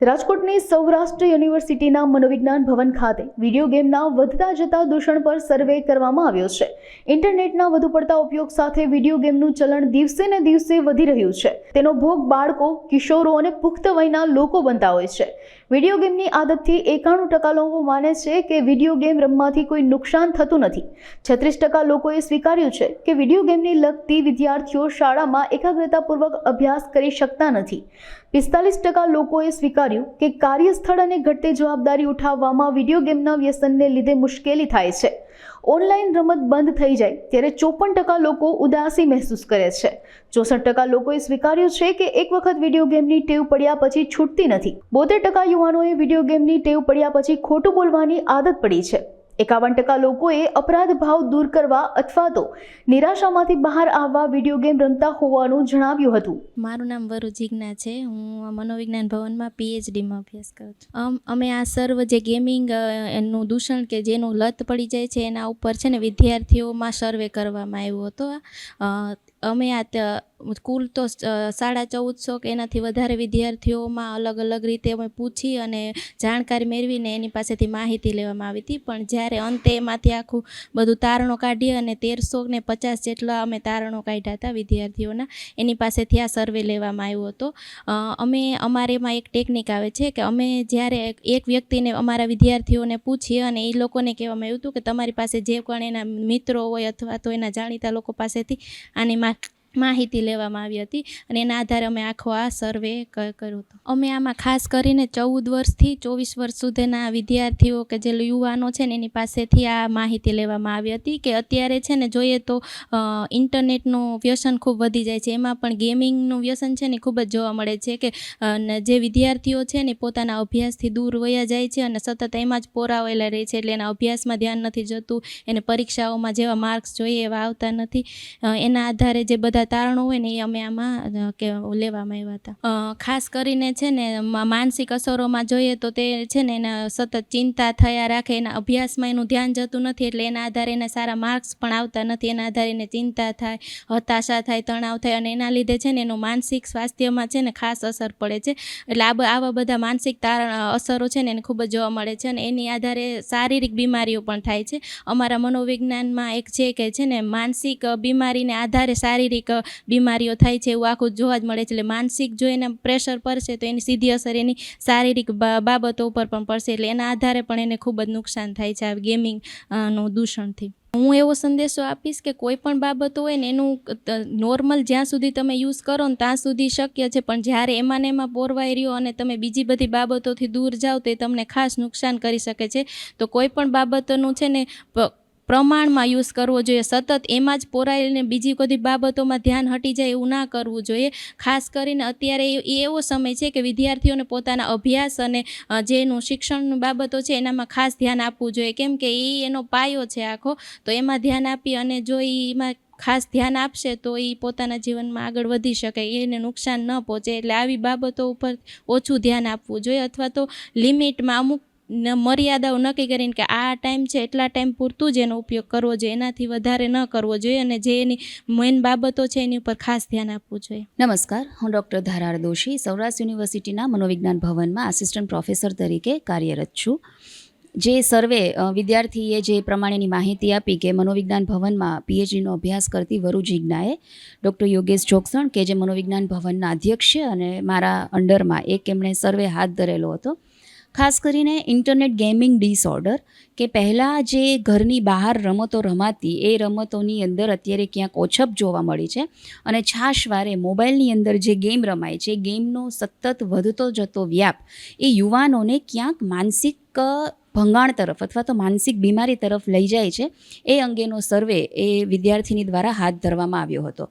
રાજકોટની સૌરાષ્ટ્ર યુનિવર્સિટીના મનોવિજ્ઞાન ભવન ખાતે વિડીયો ગેમના વધતા જતા દૂષણ પર સર્વે કરવામાં આવ્યો છે. ઇન્ટરનેટના વધુ પડતા ઉપયોગ સાથે વિડીયો ગેમનું ચલણ દિવસે ને દિવસે વધી રહ્યું છે. તેનો ભોગ બાળકો, કિશોરો અને પુખ્ત વયના લોકો બનતા હોય છે. વિડીયો ગેમની આદતથી 91% લોકો માને છે કે વિડીયો ગેમ રમવાથી કોઈ નુકસાન થતું નથી. 36% લોકોએ સ્વીકાર્યું છે કે વિડીયો ગેમની લગતી વિદ્યાર્થીઓ શાળામાં એકાગ્રતાપૂર્વક અભ્યાસ કરી શકતા નથી. 45% લોકોએ સ્વીકાર્યું કે કાર્યસ્થળ અને ઘટતી જવાબદારી ઉઠાવવામાં વિડીયો ગેમના વ્યસનને લીધે મુશ્કેલી થાય છે. ઓનલાઈન રમત બંધ થઈ જાય ત્યારે 54% લોકો ઉદાસી મહેસૂસ કરે છે. 64% લોકોએ સ્વીકાર્યું છે કે એક વખત વિડીયો ગેમની ટેવ પડ્યા પછી છૂટતી નથી. 72% યુવાનોએ વિડીયો ગેમની ટેવ પડ્યા પછી ખોટું બોલવાની આદત પડી છે. 51% લોકોએ અપરાધ ભાવ દૂર કરવા અથવા તો નિરાશામાંથી બહાર આવવા વિડીયો ગેમ રમતા હોવાનું જણાવ્યું હતું. મારું નામ વરુ જીજ્ઞા છે. હું મનોવિજ્ઞાન ભવનમાં PhDમાં અભ્યાસ કરું છું. અમે આ સર્વ જે ગેમિંગ એનું દૂષણ કે જેનું લત પડી જાય છે એના ઉપર છે ને વિદ્યાર્થીઓમાં સર્વે કરવામાં આવ્યો હતો. અમે આ કુલ તો 1450 કે એનાથી વધારે વિદ્યાર્થીઓમાં અલગ અલગ રીતે અમે પૂછી અને જાણકારી મેળવીને એની પાસેથી માહિતી લેવામાં આવી હતી. પણ જ્યારે અંતે એમાંથી આખું બધું તારણો કાઢી અને 1350 જેટલા અમે તારણો કાઢ્યા હતા વિદ્યાર્થીઓના. એની પાસેથી આ સર્વે લેવામાં આવ્યો હતો. અમારેમાં એક ટેકનિક આવે છે કે અમે જ્યારે એક વ્યક્તિને અમારા વિદ્યાર્થીઓને પૂછીએ અને એ લોકોને કહેવામાં આવ્યું હતું કે તમારી પાસે જે પણ એના મિત્રો હોય અથવા તો એના જાણીતા લોકો પાસેથી આની માહિતી લેવામાં આવી હતી અને એના આધારે અમે આખો આ સર્વે કર્યો હતો. અમે આમાં ખાસ કરીને 14 વર્ષથી 24 વર્ષ સુધીના વિદ્યાર્થીઓ કે જે યુવાનો છે ને એની પાસેથી આ માહિતી લેવામાં આવી હતી કે અત્યારે છે ને જોઈએ તો ઇન્ટરનેટનું વ્યસન ખૂબ વધી જાય છે. એમાં પણ ગેમિંગનું વ્યસન છે ને ખૂબ જ જોવા મળે છે કે જે વિદ્યાર્થીઓ છે ને પોતાના અભ્યાસથી દૂર વયા જાય છે અને સતત એમાં જ પોરાવેલા રહે છે. એટલે એના અભ્યાસમાં ધ્યાન નથી જતું. એને પરીક્ષાઓમાં જેવા માર્ક્સ જોઈએ એવા આવતા નથી. એના આધારે જે બધા તારણો હોય ને એ અમે આમાં લેવામાં આવ્યા હતા. ખાસ કરીને છે ને માનસિક અસરોમાં જોઈએ તો તે છે ને એના સતત ચિંતા થયા રાખે, એના અભ્યાસમાં એનું ધ્યાન જતું નથી. એટલે એના આધારે એના સારા માર્ક્સ પણ આવતા નથી. એના આધારે એને ચિંતા થાય, હતાશા થાય, તણાવ થાય અને એના લીધે છે ને એનું માનસિક સ્વાસ્થ્યમાં છે ને ખાસ અસર પડે છે. એટલે આવા બધા માનસિક અસરો છે ને એને ખૂબ જ જોવા મળે છે અને એની આધારે શારીરિક બીમારીઓ પણ થાય છે. અમારા મનોવિજ્ઞાનમાં એક છે કે છે ને માનસિક બીમારીને આધારે શારીરિક બીમારીઓ થાય છે એવું આખું જોવા જ મળે છે. એટલે માનસિક જો એને પ્રેશર પડશે તો એની સીધી અસર એની શારીરિક બાબતો ઉપર પણ પડશે. એટલે એના આધારે પણ એને ખૂબ જ નુકસાન થાય છે આ ગેમિંગનું દૂષણથી. હું એવો સંદેશો આપીશ કે કોઈ પણ બાબતો હોય ને એનું નોર્મલ જ્યાં સુધી તમે યુઝ કરો ને ત્યાં સુધી શક્ય છે. પણ જ્યારે એમાં ને એમાં પોરવાઈ રહ્યો અને તમે બીજી બધી બાબતોથી દૂર જાઓ તો એ તમને ખાસ નુકસાન કરી શકે છે. તો કોઈ પણ બાબતોનું છે ને પ્રમાણમાં યુઝ કરવો જોઈએ. સતત એમાં જ પોરાઈને બીજી બધી બાબતોમાં ધ્યાન હટી જાય એવું ના કરવું જોઈએ. ખાસ કરીને અત્યારે એવો સમય છે કે વિદ્યાર્થીઓને પોતાના અભ્યાસ અને જેનું શિક્ષણની બાબતો છે એનામાં ખાસ ધ્યાન આપવું જોઈએ. કેમ કે એનો પાયો છે આખો. તો એમાં ધ્યાન આપી અને જો એમાં ખાસ ધ્યાન આપશે તો એ પોતાના જીવનમાં આગળ વધી શકે, એને નુકસાન ન પહોંચે. એટલે આવી બાબતો ઉપર ઓછું ધ્યાન આપવું જોઈએ અથવા તો લિમિટમાં અમુક મર્યાદાઓ નક્કી કરીને કે આ ટાઈમ છે એટલા ટાઈમ પૂરતું જ એનો ઉપયોગ કરવો જોઈએ, એનાથી વધારે ન કરવો જોઈએ અને જે એની મેઇન બાબતો છે એની ઉપર ખાસ ધ્યાન આપવું જોઈએ. નમસ્કાર, હું ડૉક્ટર ધારાર દોશી સૌરાષ્ટ્ર યુનિવર્સિટીના મનોવિજ્ઞાન ભવનમાં આસિસ્ટન્ટ પ્રોફેસર તરીકે કાર્યરત છું. જે સર્વે વિદ્યાર્થીએ જે પ્રમાણેની માહિતી આપી કે મનોવિજ્ઞાન ભવનમાં PhDનો અભ્યાસ કરતી વરુ જીજ્ઞાએ ડૉક્ટર યોગેશ જોગસણ કે જે મનોવિજ્ઞાન ભવનના અધ્યક્ષ છે અને મારા અંડરમાં એમણે સર્વે હાથ ધરેલો હતો. ખાસ કરીને ઇન્ટરનેટ ગેમિંગ ડિસઓર્ડર કે પહેલાં જે ઘરની બહાર રમતો રમાતી એ રમતોની અંદર અત્યારે ક્યાંક ઓછપ જોવા મળી છે અને છાશવારે મોબાઈલની અંદર જે ગેમ રમાય છે, ગેમનો સતત વધતો જતો વ્યાપ એ યુવાનોને ક્યાંક માનસિક ભંગાણ તરફ અથવા તો માનસિક બીમારી તરફ લઈ જાય છે. એ અંગેનો સર્વે એ વિદ્યાર્થીની દ્વારા હાથ ધરવામાં આવ્યો હતો.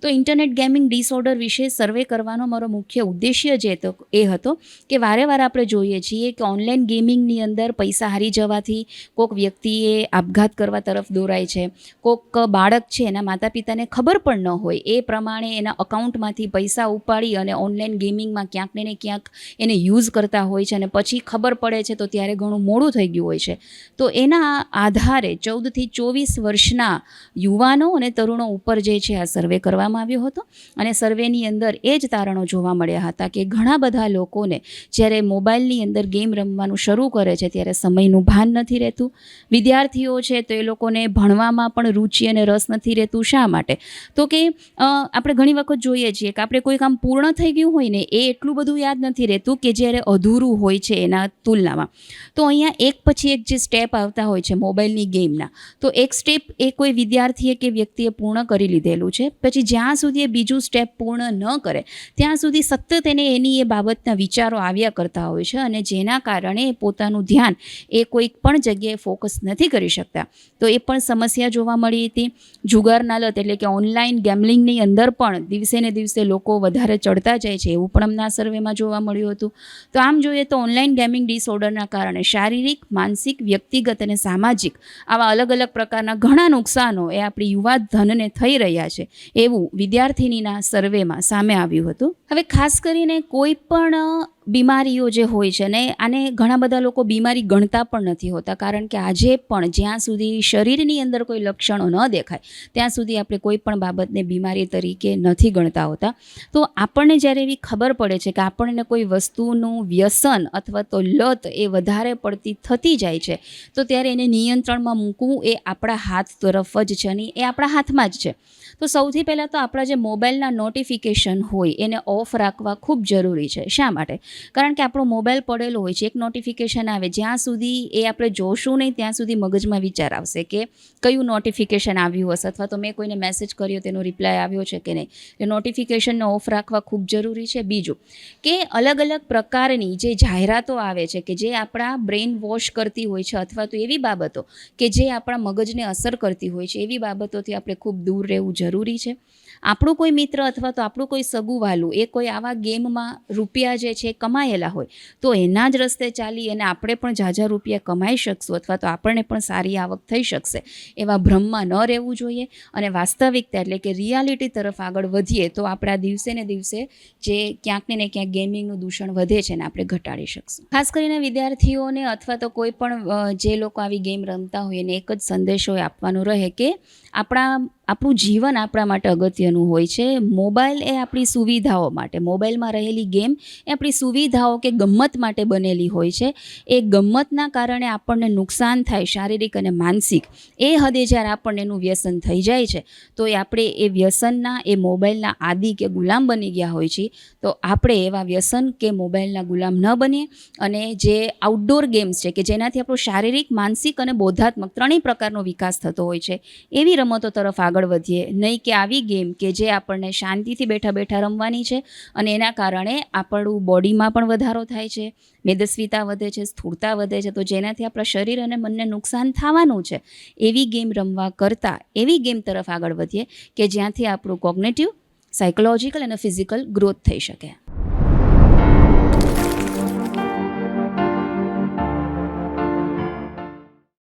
તો ઇન્ટરનેટ ગેમિંગ ડિસઓર્ડર વિશે સર્વે કરવાનો મારો મુખ્ય ઉદ્દેશ્ય જે હતો એ હતો કે વારે આપણે જોઈએ છીએ કે ઓનલાઈન ગેમિંગની અંદર પૈસા હારી જવાથી કોઈક વ્યક્તિએ આપઘાત કરવા તરફ દોરાય છે. કોઈક બાળક છે એના માતા પિતાને ખબર પણ ન હોય એ પ્રમાણે એના અકાઉન્ટમાંથી પૈસા ઉપાડી અને ઓનલાઈન ગેમિંગમાં ક્યાંક ને ક્યાંક એને યુઝ કરતા હોય છે અને પછી ખબર પડે છે તો ત્યારે ત્યારે ઘણું મોડું થઈ ગયું હોય છે. તો એના આધારે 14થી 24 વર્ષના યુવાનો અને તરુણો ઉપર જે છે આ સર્વે કરવામાં આવ્યો હતો અને સર્વેની અંદર એ જ તારણો જોવા મળ્યા હતા કે ઘણા બધા લોકોને જ્યારે મોબાઈલની અંદર ગેમ રમવાનું શરૂ કરે છે ત્યારે સમયનું ભાન નથી રહેતું. વિદ્યાર્થીઓ છે તો એ લોકોને ભણવામાં પણ રુચિ અને રસ નથી રહેતું. શા માટે? તો કે આપણે ઘણી વખત જોઈએ છીએ કે આપણે કોઈ કામ પૂર્ણ થઈ ગયું હોય ને એ એટલું બધું યાદ નથી રહેતું કે જ્યારે અધૂરું હોય છે એના તુલનામાં. તો અહીંયા એક પછી એક જે સ્ટેપ આવતા હોય છે મોબાઈલની ગેમના, તો એક સ્ટેપ એ કોઈ વિદ્યાર્થીએ કે વ્યક્તિએ પૂર્ણ કરી લીધેલું છે, પછી જ્યાં સુધી એ બીજું સ્ટેપ પૂર્ણ ન કરે ત્યાં સુધી સતત એને એની એ બાબતના વિચારો આવ્યા કરતા હોય છે અને જેના કારણે પોતાનું ધ્યાન એ કોઈક પણ જગ્યાએ ફોકસ નથી કરી શકતા. તો એ પણ સમસ્યા જોવા મળી હતી. જુગારના લત એટલે કે ઓનલાઈન ગેમલિંગની અંદર પણ દિવસે ને દિવસે લોકો વધારે ચડતા જાય છે એવું પણ અમને આ સર્વેમાં જોવા મળ્યું હતું. તો આમ જોઈએ તો ઓનલાઈન ગેમિંગ ડિસઓર્ડરના કારણે શારીરિક, માનસિક, વ્યક્તિગત અને સામાજિક આવા અલગ અલગ પ્રકારના ઘણા નુકસાનો એ આપણી યુવા ધનને થઈ રહ્યા છે એવું વિદ્યાર્થિનીના સર્વેમાં સામે આવ્યું હતું. હવે ખાસ કરીને કોઈ પણ બીમારીઓ જે હોય છે ને આને ઘણા બધા લોકો બીમારી ગણતા પણ નથી હોતા, કારણ કે આજે પણ જ્યાં સુધી શરીરની અંદર કોઈ લક્ષણો ન દેખાય ત્યાં સુધી આપણે કોઈ પણ બાબતને બીમારી તરીકે નથી ગણતા હોતા. તો આપણને જ્યારે એવી ખબર પડે છે કે આપણને કોઈ વસ્તુનું વ્યસન અથવા તો લત એ વધારે પડતી થતી જાય છે તો ત્યારે એને નિયંત્રણમાં મૂકવું એ આપણા હાથ તરફ જ છે અને એ આપણા હાથમાં જ છે. તો સૌથી પહેલાં તો આપણા જે મોબાઈલના નોટિફિકેશન હોય એને ઓફ રાખવા ખૂબ જરૂરી છે. શા માટે? કારણ કે આપણો મોબાઈલ પડેલો હોય છે, એક નોટિફિકેશન આવે જ્યાં સુધી એ આપણે જોશું નહીં ત્યાં સુધી મગજમાં વિચાર આવશે કે કયું નોટિફિકેશન આવ્યું હશે અથવા તો મેં કોઈને મેસેજ કર્યો તેનો રિપ્લાય આવ્યો છે કે નહીં. એ નોટિફિકેશનને ઓફ રાખવા ખૂબ જરૂરી છે. બીજું કે અલગ અલગ પ્રકારની જે જાહેરાતો આવે છે કે જે આપણા બ્રેઇન વોશ કરતી હોય છે અથવા તો એવી બાબતો કે જે આપણા મગજને અસર કરતી હોય છે એવી બાબતોથી આપણે ખૂબ દૂર રહેવું જરૂરી છે. આપણું કોઈ મિત્ર અથવા તો આપણું કોઈ સગું એ કોઈ આવા ગેમમાં રૂપિયા જે છે કમાયેલા હોય તો એના જ રસ્તે ચાલી અને આપણે પણ ઝાઝા રૂપિયા કમાઈ શકશું અથવા તો આપણને પણ સારી આવક થઈ શકશે એવા ભ્રમમાં ન રહેવું જોઈએ અને વાસ્તવિકતા એટલે કે રિયાલિટી તરફ આગળ વધીએ તો આપણા દિવસે ને દિવસે જે ક્યાંક ને ક્યાંક ગેમિંગનું દૂષણ વધે છે ને આપણે ઘટાડી શકશું. ખાસ કરીને વિદ્યાર્થીઓને અથવા તો કોઈ પણ જે લોકો આવી ગેમ રમતા હોય એને એક જ સંદેશો આપવાનો રહે કે આપણું જીવન આપણા માટે અગત્યનું હોય છે. મોબાઈલ એ આપણી સુવિધાઓ માટે, મોબાઈલમાં રહેલી ગેમ એ આપણી સુવિધાઓ કે ગમ્મત માટે બનેલી હોય છે. એ ગમ્મતના કારણે આપણને નુકસાન થાય શારીરિક અને માનસિક. એ હદે જ્યારે આપણને એનું વ્યસન થઈ જાય છે તો આપણે એ વ્યસનના એ મોબાઈલના આદિ કે ગુલામ બની ગયા હોય છે. તો આપણે એવા વ્યસન કે મોબાઈલના ગુલામ ન બનીએ અને જે આઉટડોર ગેમ્સ છે કે જેનાથી આપણો શારીરિક, માનસિક અને બોધાત્મક ત્રણેય પ્રકારનો વિકાસ થતો હોય છે એવી રમતો તરફ આગળ વધીએ, નહીં કે આવી ગેમ કે જે આપણને શાંતિથી બેઠા બેઠા રમવાની છે અને એના કારણે આપણું બોડીમાં પણ વધારો થાય છે, મેદસ્વીતા વધે છે, સ્થૂળતા વધે છે, તો જેનાથી આપણા શરીર અને મનને નુકસાન થવાનું છે. એવી ગેમ રમવા કરતાં એવી ગેમ તરફ આગળ વધીએ કે જ્યાંથી આપણું કોગ્નેટિવ, સાયકોલોજીકલ અને ફિઝિકલ ગ્રોથ થઈ શકે.